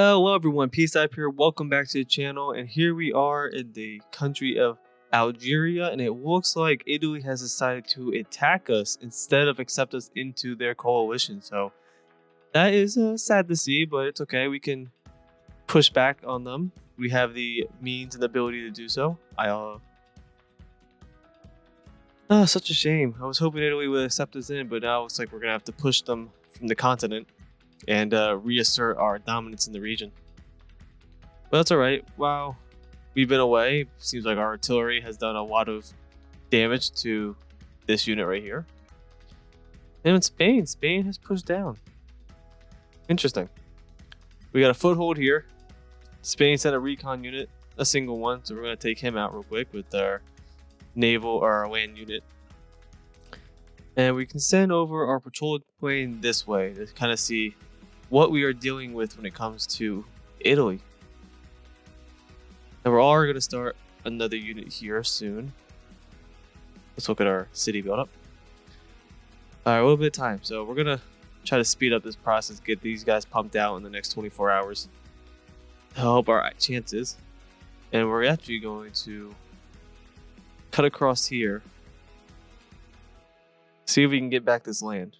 Hello everyone, Peace Up here. Welcome back to the channel, and here we are in the country of Algeria, and it looks like Italy has decided to attack us instead of accept us into their coalition. So that is sad to see, but it's okay. We can push back on them. We have the means and ability to do so. Such a shame. I was hoping Italy would accept us in, but now it looks like we're gonna have to push them from the continent and reassert our dominance in the region. But that's alright. While we've been away, seems like our artillery has done a lot of damage to this unit right here. And in Spain has pushed down. Interesting. We got a foothold here. Spain sent a recon unit, a single one, so we're going to take him out real quick with our naval or our land unit. And we can send over our patrol plane this way to kind of see what we are dealing with when it comes to Italy. And we're all going to start another unit here soon. Let's look at our city build up. All right, a little bit of time. So we're going to try to speed up this process, get these guys pumped out in the next 24 hours to help our chances. And we're actually going to cut across here. See if we can get back this land.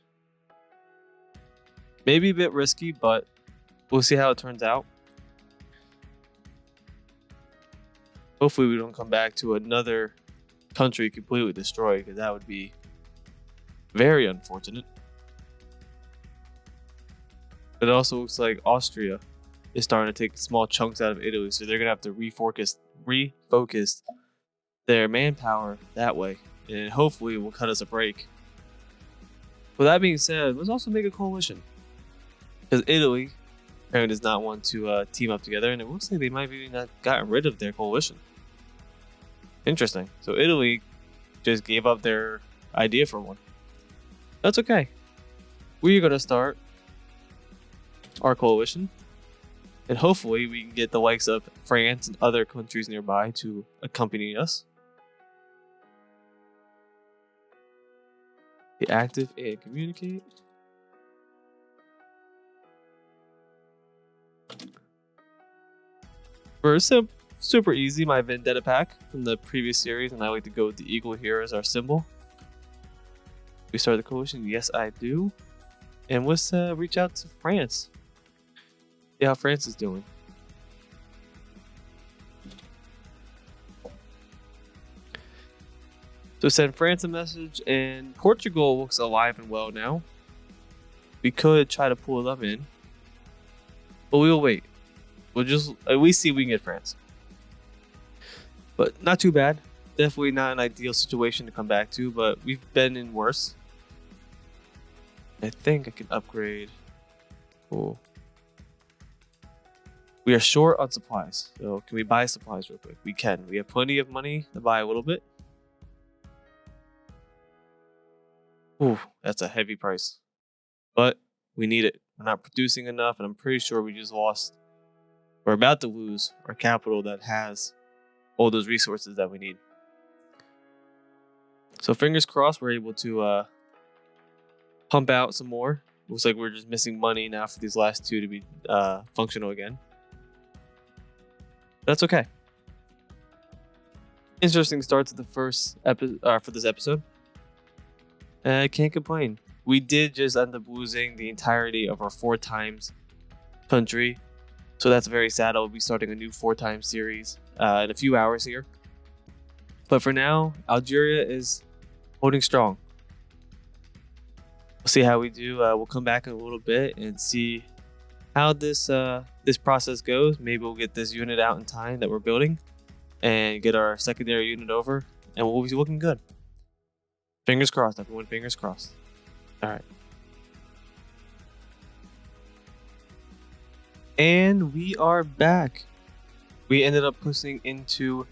Maybe a bit risky, but we'll see how it turns out. Hopefully we don't come back to another country completely destroyed, because that would be very unfortunate. It also looks like Austria is starting to take small chunks out of Italy, so they're going to have to refocus their manpower that way, and hopefully it will cut us a break. With that being said, let's also make a coalition, because Italy apparently does not want to team up together, and it looks like they might have even not gotten rid of their coalition. Interesting. So Italy just gave up their idea for one. That's okay. We're going to start our coalition, and hopefully we can get the likes of France and other countries nearby to accompany us. Be active and communicate. First, super easy, my Vendetta pack from the previous series, and I like to go with the eagle here as our symbol. We start the coalition? Yes, I do. And let's reach out to France. See how France is doing. So send France a message, and Portugal looks alive and well now. We could try to pull them in, but we'll wait. We'll just at least see if we can get France. But not too bad. Definitely not an ideal situation to come back to, but we've been in worse. I think I can upgrade. Cool. We are short on supplies, so can we buy supplies real quick? We can. We have plenty of money to buy a little bit. Ooh, that's a heavy price. But we need it. We're not producing enough, and I'm pretty sure we just lost. We're about to lose our capital that has all those resources that we need. So fingers crossed we're able to pump out some more. Looks like we're just missing money now for these last two to be functional again. That's okay. Interesting start to the first episode for this episode. I can't complain. We did just end up losing the entirety of our 4 times country. So that's very sad. I'll be starting a new 4 times series in a few hours here. But for now, Algeria is holding strong. We'll see how we do. We'll come back in a little bit and see how this process goes. Maybe we'll get this unit out in time that we're building and get our secondary unit over, and we'll be looking good. Fingers crossed, everyone. Fingers crossed. All right. And we are back. We ended up pushing into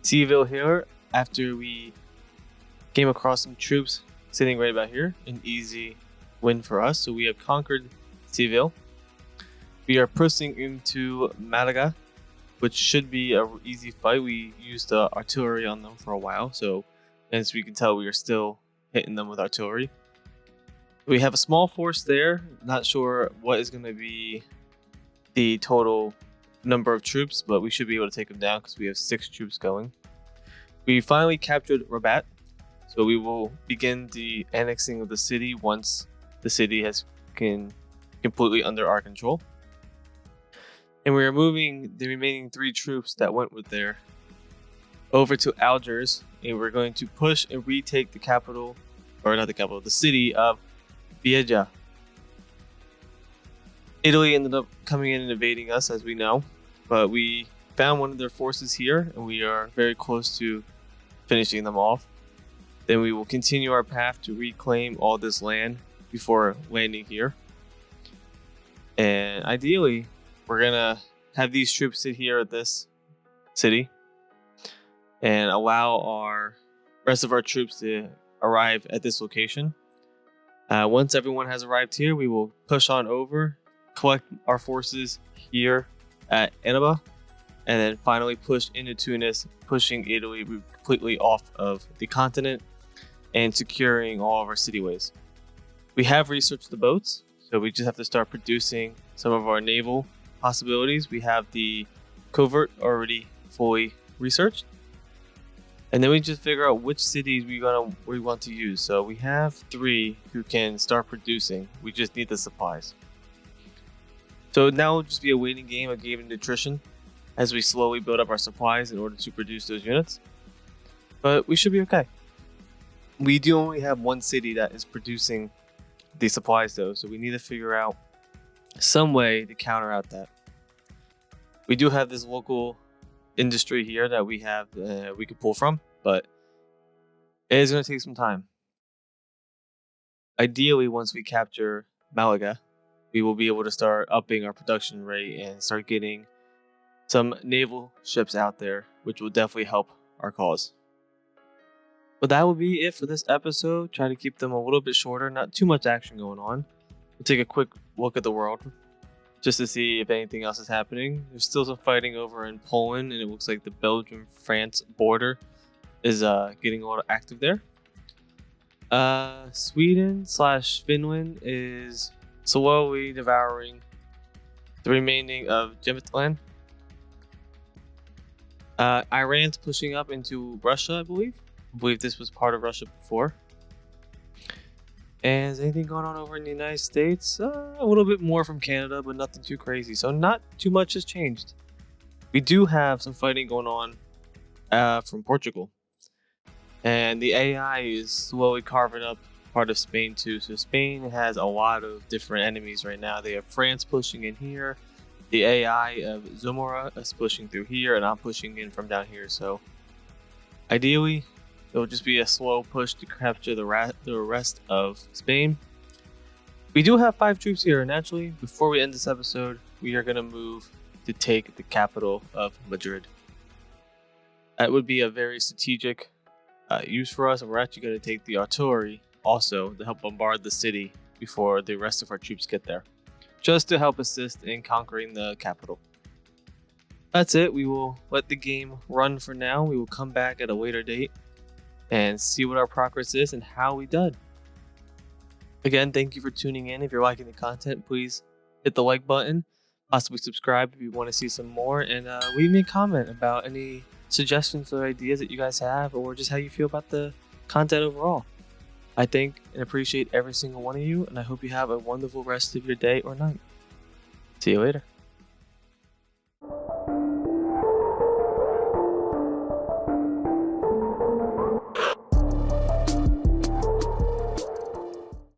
Seville here after we came across some troops sitting right about here. An easy win for us. So we have conquered Seville. We are pushing into Malaga, which should be an easy fight. We used artillery on them for a while, so as we can tell, we are still hitting them with artillery. We have a small force there. Not sure what is going to be the total number of troops, but we should be able to take them down because we have 6 troops going. We finally captured Rabat, so we will begin the annexing of the city once the city has completely under our control. And we are moving the remaining 3 troops that went with there over to Algiers, and we're going to push and retake the capital, or not the capital, the city of Beja. Italy ended up coming in and invading us, as we know, but we found one of their forces here, and we are very close to finishing them off. Then we will continue our path to reclaim all this land before landing here. And ideally, we're gonna have these troops sit here at this city and allow our rest of our troops to arrive at this location. Once everyone has arrived here, we will push on over, collect our forces here at Annaba, and then finally push into Tunis, pushing Italy completely off of the continent and securing all of our cityways. We have researched the boats, so we just have to start producing some of our naval possibilities. We have the covert already fully researched, and then we just figure out which cities we want to use. So we have 3 who can start producing. We just need the supplies. So now it'll just be a waiting game, a game of nutrition, as we slowly build up our supplies in order to produce those units. But we should be okay. We do only have 1 city that is producing the supplies though, so we need to figure out some way to counter out that. We do have this local industry here that we could pull from, but it is going to take some time. Ideally, once we capture Malaga, we will be able to start upping our production rate and start getting some naval ships out there, which will definitely help our cause. But that will be it for this episode. Try to keep them a little bit shorter, not too much action going on. We'll take a quick look at the world just to see if anything else is happening. There's still some fighting over in Poland, and it looks like the Belgium-France border is getting a little active there. Sweden/Finland is slowly devouring the remaining of Gemitland. Iran's pushing up into Russia, I believe. I believe this was part of Russia before. And is anything going on over in the United States? A little bit more from Canada, but nothing too crazy. So not too much has changed. We do have some fighting going on from Portugal. And the AI is slowly carving up part of Spain too. So Spain has a lot of different enemies right now. They have France pushing in here. The AI of Zamora is pushing through here, and I'm pushing in from down here. So ideally, it will just be a slow push to capture the rest of Spain. We do have 5 troops here, and naturally, before we end this episode, we are going to move to take the capital of Madrid. That would be a very strategic use for us, and we're actually going to take the artillery also to help bombard the city before the rest of our troops get there, just to help assist in conquering the capital. That's it. We will let the game run for now. We will come back at a later date and see what our progress is and how we did. Again, thank you for tuning in. If you're liking the content, please hit the like button, possibly subscribe if you want to see some more, and leave me a comment about any suggestions or ideas that you guys have, or just how you feel about the content overall. I thank and appreciate every single one of you, and I hope you have a wonderful rest of your day or night. See you later.